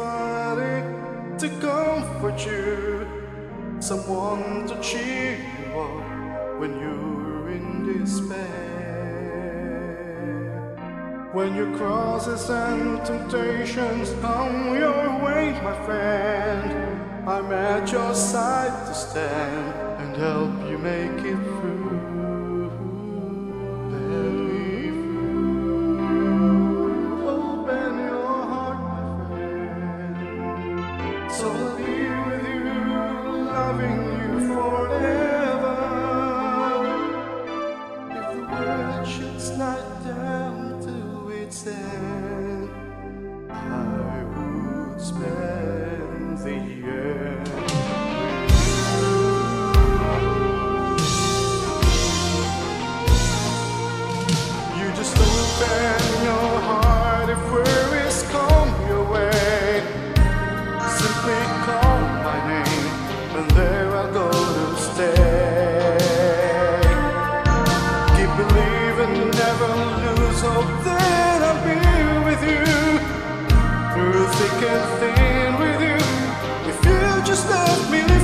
somebody to comfort you, someone to cheer you up when you're in despair. When your crosses and temptations come your way, my friend, I'm at your side to stand and help you make it through. So I'll be with you, loving you forever. If the world should slide down to its end, I would spend the end with you. You just open your heart if worries come your way. Simply call my name, and there I'll go to stay. Keep believing, never lose hope that I'll be with you, through thick and thin with you, if you just let me live.